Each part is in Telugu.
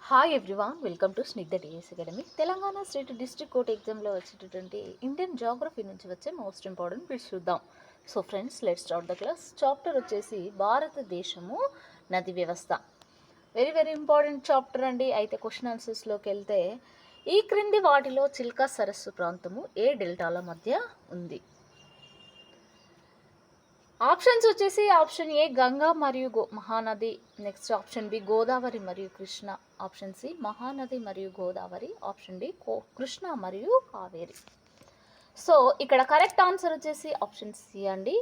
Hi everyone, welcome to Snigdha TS academy. Telangana state district court ఎగ్జామ్లో వచ్చేటటువంటి ఇండియన్ జాగ్రఫీ నుంచి వచ్చే మోస్ట్ ఇంపార్టెంట్ బిట్స్ చూద్దాం. So friends, let's start the class. Chapter వచ్చేసి భారతదేశము నది వ్యవస్థ. వెరీ వెరీ ఇంపార్టెంట్ చాప్టర్ అండి. అయితే క్వశ్చన్ ఆన్సర్స్లోకి వెళ్తే, ఈ క్రింది వాటిలో చిల్కా సరస్సు ప్రాంతము ఏ డెల్టాల మధ్య ఉంది? ఆప్షన్స్ వచ్చేసి ఆప్షన్ ఏ గంగా మరియు Mahanadi, next option B Godavari మరియు కృష్ణ, ఆప్షన్ సి మహానది మరియు గోదావరి, ఆప్షన్ డి కృష్ణ మరియు కావేరి. సో ఇక్కడ కరెక్ట్ ఆన్సర్ వచ్చేసి ఆప్షన్ సి అండి,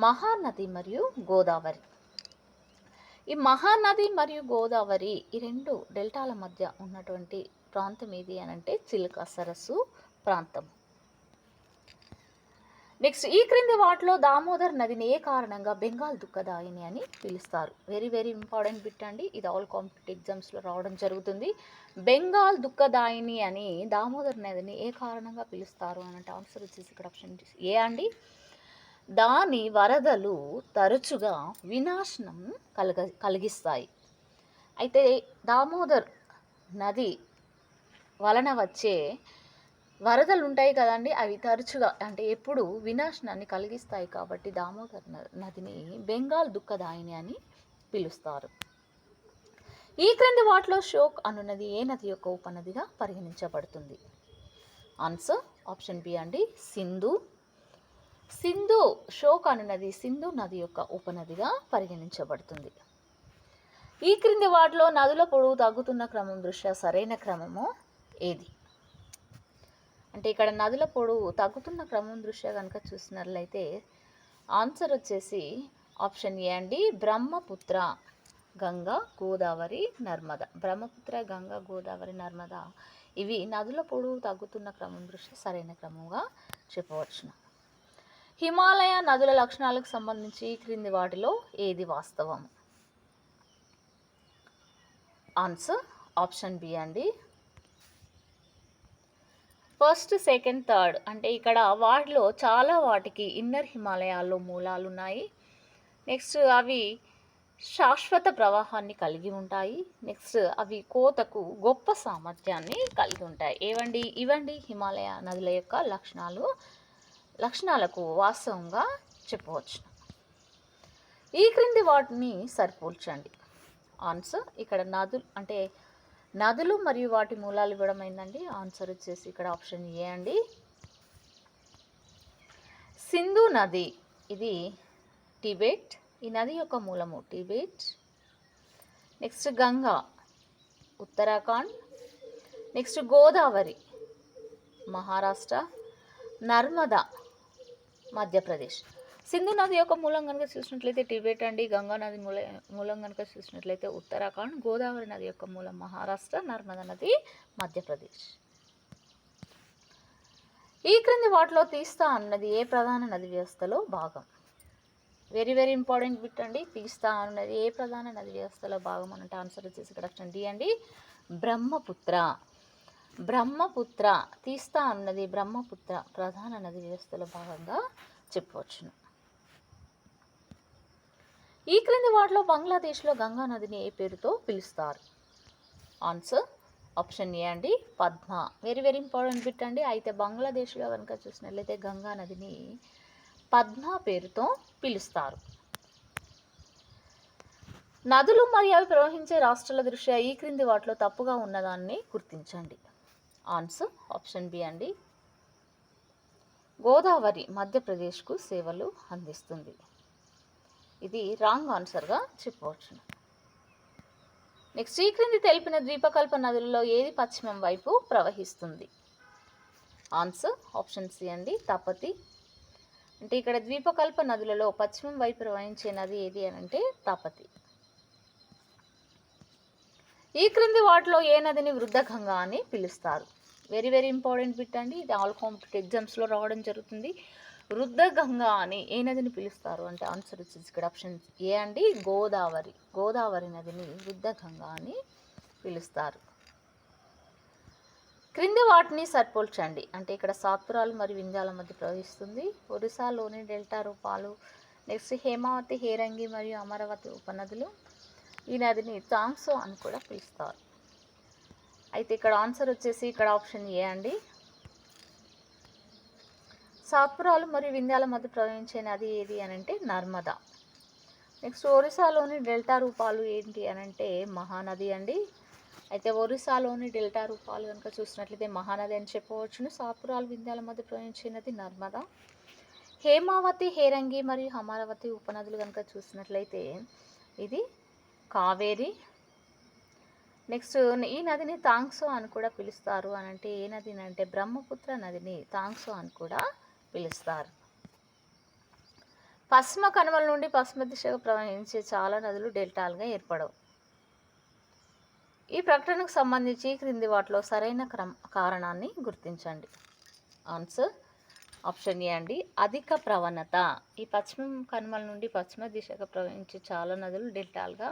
మహానది మరియు గోదావరి. ఈ మహానది మరియు గోదావరి ఈ రెండు డెల్టాల మధ్య ఉన్నటువంటి ప్రాంతం ఏది అని అంటే చిల్కా సరస్సు ప్రాంతం. నెక్స్ట్, ఈ క్రింది వాటిలో దామోదర్ నదిని ఏ కారణంగా బెంగాల్ దుఃఖదాయిని అని పిలుస్తారు? వెరీ వెరీ ఇంపార్టెంట్ బిట్ అండి. ఇది ఆల్ కాంపిటేటివ్ ఎగ్జామ్స్లో రావడం జరుగుతుంది. బెంగాల్ దుఃఖదాయిని అని దామోదర్ నదిని ఏ కారణంగా పిలుస్తారు అని అంటే ఆన్సర్ వచ్చేసి ఇక్కడ ఆప్షన్ ఏ అండి, దాని వరదలు తరచుగా వినాశనం కలిగిస్తాయి. అయితే దామోదర్ నది వలన వచ్చే వరదలు ఉంటాయి కదండి, అవి తరచుగా అంటే ఎప్పుడు వినాశనాన్ని కలిగిస్తాయి. కాబట్టి దామోదర్ నదిని బెంగాల్ దుఃఖదాయిని అని పిలుస్తారు. ఈ క్రింది వాటిలో షోక్ అనున్నది ఏ నది యొక్క ఉపనదిగా పరిగణించబడుతుంది? ఆన్సర్ ఆప్షన్ బి అండి, సింధు. షోక్ అనున్నది సింధు నది యొక్క ఉపనదిగా పరిగణించబడుతుంది. ఈ క్రింది వాటిలో నదుల పొడవు తగ్గుతున్న క్రమం దృష్ట్యా సరైన క్రమము ఏది? అంటే ఇక్కడ నదుల పొడవు తగ్గుతున్న క్రమం దృష్ట్యా కనుక చూసినట్లయితే ఆన్సర్ వచ్చేసి ఆప్షన్ ఏ అండి, బ్రహ్మపుత్ర, గంగా, గోదావరి, నర్మద. బ్రహ్మపుత్ర, గంగా, గోదావరి, నర్మద ఇవి నదుల పొడవు తగ్గుతున్న క్రమం దృష్ట్యా సరైన క్రమంగా చెప్పవచ్చును. హిమాలయ నదుల లక్షణాలకు సంబంధించి ఈ క్రింది వాటిలో ఏది వాస్తవం? ఆన్సర్ ఆప్షన్ బి అండి, ఫస్ట్, సెకండ్, థర్డ్. అంటే ఇక్కడ వాటిలో చాలా వాటికి ఇన్నర్ హిమాలయాల్లో మూలాలు ఉన్నాయి. నెక్స్ట్ అవి శాశ్వత ప్రవాహాన్ని కలిగి ఉంటాయి. నెక్స్ట్ అవి కోతకు గొప్ప సామర్థ్యాన్ని కలిగి ఉంటాయి. ఇవండి హిమాలయ నదుల యొక్క లక్షణాలకు వాస్తవంగా చెప్పవచ్చు. ఈ క్రింది వాటిని సరిపోల్చండి. ఆన్సర్ ఇక్కడ నదులు మరియు వాటి మూలాలు ఇవ్వడం అయిందండి. ఆన్సర్ వచ్చేసి ఇక్కడ ఆప్షన్ ఏ అండి, సింధు నది. ఇది టిబెట్, ఈ నది యొక్క మూలము Tibet. Next Ganga, Uttarakhand. Next Godavari, Maharashtra. Narmada, Madhya Pradesh. Sindhu నది యొక్క మూలం కనుక చూసినట్లయితే టిబెట్ అండి. గంగా నది మూలం కనుక చూసినట్లయితే ఉత్తరాఖండ్. గోదావరి నది యొక్క మూలం మహారాష్ట్ర. నర్మదా నది మధ్యప్రదేశ్. ఈ క్రింది వాటిలో తీస్తా అన్నది ఏ ప్రధాన నది వ్యవస్థలో భాగం? వెరీ వెరీ ఇంపార్టెంట్ బిట్ అండి. తీస్తా అన్నది ఏ ప్రధాన నది వ్యవస్థలో భాగం అంటే ఆన్సర్ వచ్చేసి ఇక్కడ ఆప్షన్ డి అండి, బ్రహ్మపుత్ర. తీస్తా అన్నది బ్రహ్మపుత్ర ప్రధాన నది వ్యవస్థలో భాగంగా చెప్పవచ్చును. ఈ క్రింది వాటిలో బంగ్లాదేశ్లో గంగా నదిని ఏ పేరుతో పిలుస్తారు? ఆన్సర్ ఆప్షన్ ఏ అండి, Padma. Very very important bit అండి. అయితే బంగ్లాదేశ్లో కనుక చూసినట్లయితే గంగా నదిని పద్మ పేరుతో పిలుస్తారు. నదులు మరియు అవి ప్రవహించే రాష్ట్రాల దృష్ట్యా ఈ క్రింది వాటిలో తప్పుగా ఉన్నదాన్ని గుర్తించండి. ఆన్సర్ ఆప్షన్ బి అండి, గోదావరి మధ్యప్రదేశ్కు సేవలు అందిస్తుంది. ఇది రాంగ్ ఆన్సర్గా చెప్పవచ్చు. నెక్స్ట్, ఈ క్రింది తెలిపిన ద్వీపకల్ప నదులలో ఏది పశ్చిమం వైపు ప్రవహిస్తుంది? ఆన్సర్ ఆప్షన్ సి అండి, తపతి. అంటే ఇక్కడ ద్వీపకల్ప నదులలో పశ్చిమం వైపు ప్రవహించే నది ఏది అని అంటే తపతి. ఈ క్రింది వాటిలో ఏ నదిని వృద్ధగంగా అని పిలుస్తారు? వెరీ వెరీ ఇంపార్టెంట్ బిట్ అండి. ఇది ఆల్ కాంపిటేటివ్ ఎగ్జామ్స్లో రావడం జరుగుతుంది. వృద్ధగంగా అని ఏ నదిని పిలుస్తారు అంటే ఆన్సర్ వచ్చేసి ఇక్కడ ఆప్షన్ ఏ అండి, గోదావరి నదిని వృద్ధగంగా అని పిలుస్తారు. క్రింది వాటిని సరిపోల్చండి. అంటే ఇక్కడ సాత్పురాలు మరియు వింధ్యాల మధ్య ప్రవహిస్తుంది. ఒరిస్సాలోని డెల్టా రూపాలు. నెక్స్ట్ హేమావతి, హేరంగి మరియు అమరావతి ఉపనదులు. ఈ నదిని తాంగ్సో అని కూడా పిలుస్తారు. అయితే ఇక్కడ ఆన్సర్ వచ్చేసి ఇక్కడ ఆప్షన్ ఏ అండి. సాత్పురాలు మరియు వింధ్యాల మధ్య ప్రవహించే నది ఏది అని అంటే నర్మదా. నెక్స్ట్ ఒరిస్సాలోని డెల్టా రూపాలు ఏంటి అని అంటే మహానది అండి. అయితే ఒరిస్సాలోని డెల్టా రూపాలు కనుక చూసినట్లయితే మహానది అని చెప్పవచ్చును. సాత్పురాలు వింధ్యాల మధ్య ప్రవహించే నది నర్మదా. హేమావతి, హేరంగి మరియు అమరావతి ఉపనదులు కనుక చూసినట్లయితే ఇది కావేరి. నెక్స్ట్ ఈ నదిని తాంగ్సో అని కూడా పిలుస్తారు అని అంటే ఏ నదిని అంటే బ్రహ్మపుత్ర నదిని తాంగ్సో అని కూడా పిలుస్తారు. పశ్చిమ కనుమల నుండి పశ్చిమ దిశగా ప్రవహించే చాలా నదులు డెల్టాలుగా ఏర్పడవు. ఈ ప్రకటనకు సంబంధించి క్రింది వాటిలో సరైన కారణాన్ని గుర్తించండి. ఆన్సర్ ఆప్షన్ ఏ అండి, అధిక ప్రవణత. ఈ పశ్చిమ కనుమల నుండి పశ్చిమ దిశగా ప్రవహించే చాలా నదులు డెల్టాలుగా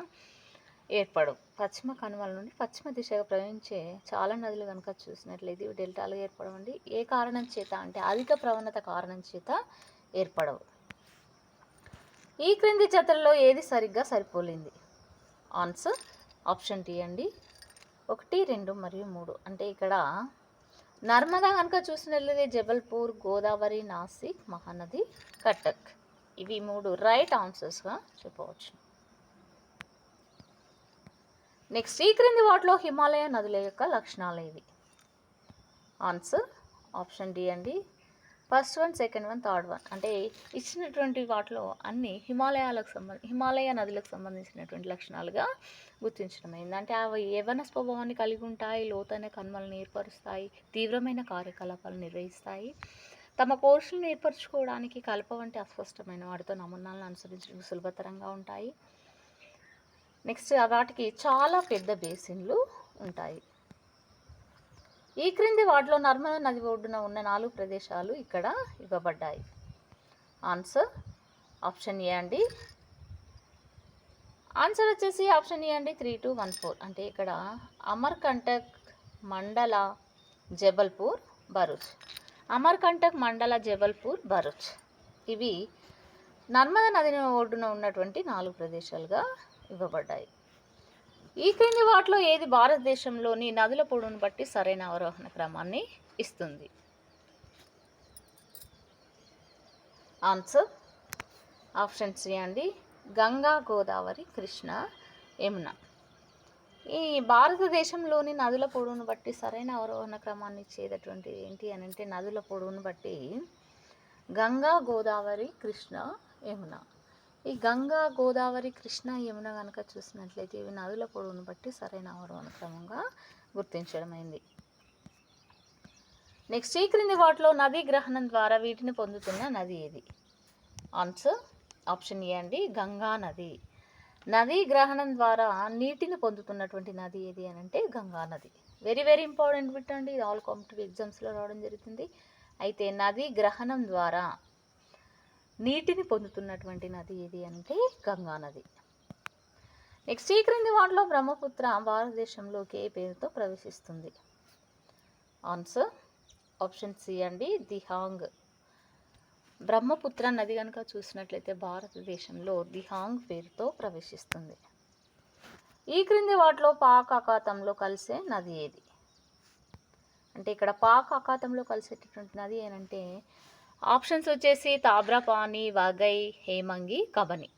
ఏర్పడవు. పశ్చిమ కనుమల నుండి పశ్చిమ దిశగా ప్రవహించే చాలా నదులు కనుక చూసినట్లయితే ఇవి డెల్టాలుగా ఏర్పడవండి. ఏ కారణం చేత అంటే అధిక ప్రవణత కారణం చేత ఏర్పడవు. ఈ క్రింది జతల్లో ఏది సరిగ్గా సరిపోలింది? ఆన్సర్ ఆప్షన్ టీ అండి, 1, 2 మరియు 3. అంటే ఇక్కడ నర్మదా కనుక చూసినట్లయితే జబల్పూర్, గోదావరి, నాసిక్, మహానది, కటక్, ఇవి 3 రైట్ ఆన్సర్స్గా చెప్పవచ్చు. నెక్స్ట్ ఈ క్రింది వాటిలో హిమాలయ నదుల యొక్క లక్షణాలు ఏవి? ఆన్సర్ ఆప్షన్ డి అండి, first one, second one, third one. అంటే ఇచ్చినటువంటి వాటిలో అన్ని హిమాలయ నదులకు సంబంధించినటువంటి లక్షణాలుగా గుర్తించడమైంది. అంటే అవి యవ్వన స్వభావాన్ని కలిగి ఉంటాయి, లోతైన కనుమలను ఏర్పరుస్తాయి, తీవ్రమైన కార్యకలాపాలు నిర్వహిస్తాయి, తమ పోషణను ఏర్పరచుకోవడానికి కలప వంటి అస్పష్టమైన వాటితో నమూనాలను అనుసరించడం సులభతరంగా ఉంటాయి. నెక్స్ట్ వాటికి చాలా పెద్ద బేసిన్లు ఉంటాయి. ఈ క్రింది వాటిలో నర్మదా నది ఒడ్డున ఉన్న 4 ప్రదేశాలు ఇక్కడ ఇవ్వబడ్డాయి. ఆన్సర్ ఆప్షన్ ఏ అండి. ఆన్సర్ వచ్చేసి ఆప్షన్ ఏ అండి, 3, 2, 1, 4. అంటే ఇక్కడ అమర్కంటక్, మండల, జబల్పూర్, భరూచ్. అమర్కంటక్, మండల, జబల్పూర్, భరూచ్ ఇవి నర్మదా నది ఒడ్డున ఉన్నటువంటి 4 ప్రదేశాలుగా ఇవ్వబడ్డాయి. ఈ క్రింది వాటిలో ఏది భారతదేశంలోని నదుల పొడవును బట్టి సరైన అవరోహణ క్రమాన్ని ఇస్తుంది? ఆన్సర్ ఆప్షన్ సి అండి, గంగా, గోదావరి, కృష్ణ, యమున. ఈ భారతదేశంలోని నదుల పొడవును బట్టి సరైన అవరోహణ క్రమాన్ని ఇచ్చేటటువంటి ఏంటి అని అంటే నదుల పొడవును బట్టి గంగా, గోదావరి, కృష్ణ, యమున. ఈ గంగా, గోదావరి, కృష్ణ, యమున కనుక చూసినట్లయితే ఇవి నదుల పొడవును బట్టి సరైన అవరోహణ క్రమంగా గుర్తించడమైంది. నెక్స్ట్ ఈ క్రింది వాటిలో నదీ గ్రహణం ద్వారా వీటిని పొందుతున్న నది ఏది? ఆన్సర్ ఆప్షన్ ఏ అండి, గంగా నది. నదీ గ్రహణం ద్వారా నీటిని పొందుతున్నటువంటి నది ఏది అని అంటే గంగా నది. వెరీ వెరీ ఇంపార్టెంట్ బిట్ అండి, ఇది ఆల్ కాంపిటేటివ్ ఎగ్జామ్స్లో రావడం జరుగుతుంది. అయితే నదీ గ్రహణం ద్వారా నీటిని పొందుతున్నటువంటి నది ఏది అంటే గంగా నది. నెక్స్ట్ ఈ క్రింది వాటిలో బ్రహ్మపుత్ర భారతదేశంలోకి ఏ పేరుతో ప్రవేశిస్తుంది? ఆన్సర్ ఆప్షన్ సి అండి, దిహాంగ్. బ్రహ్మపుత్ర నది కనుక చూసినట్లయితే భారతదేశంలో దిహాంగ్ పేరుతో ప్రవేశిస్తుంది. ఈ క్రింది వాటిలో పాక్ అఖాతంలో కలిసే నది ఏది? అంటే ఇక్కడ పాక్ అఖాతంలో కలిసేటటువంటి నది ఏనంటే ఆప్షన్స్ వచ్చేసి తాబ్రాపాని, వగై, హేమంగి, కబని.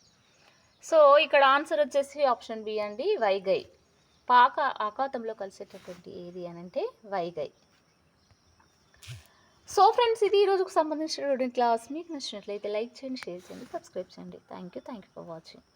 సో ఇక్కడ ఆన్సర్ వచ్చేసి ఆప్షన్ బి అండి, వైగై. పాక అఖాతంలో కలిసేటటువంటి ఏది అని అంటే వైగై. సో ఫ్రెండ్స్, ఇది ఈరోజుకు సంబంధించినటువంటి క్లాస్. మీకు నచ్చినట్లయితే లైక్ చేయండి, షేర్ చేయండి, సబ్స్క్రైబ్ చేయండి. Thank you for watching.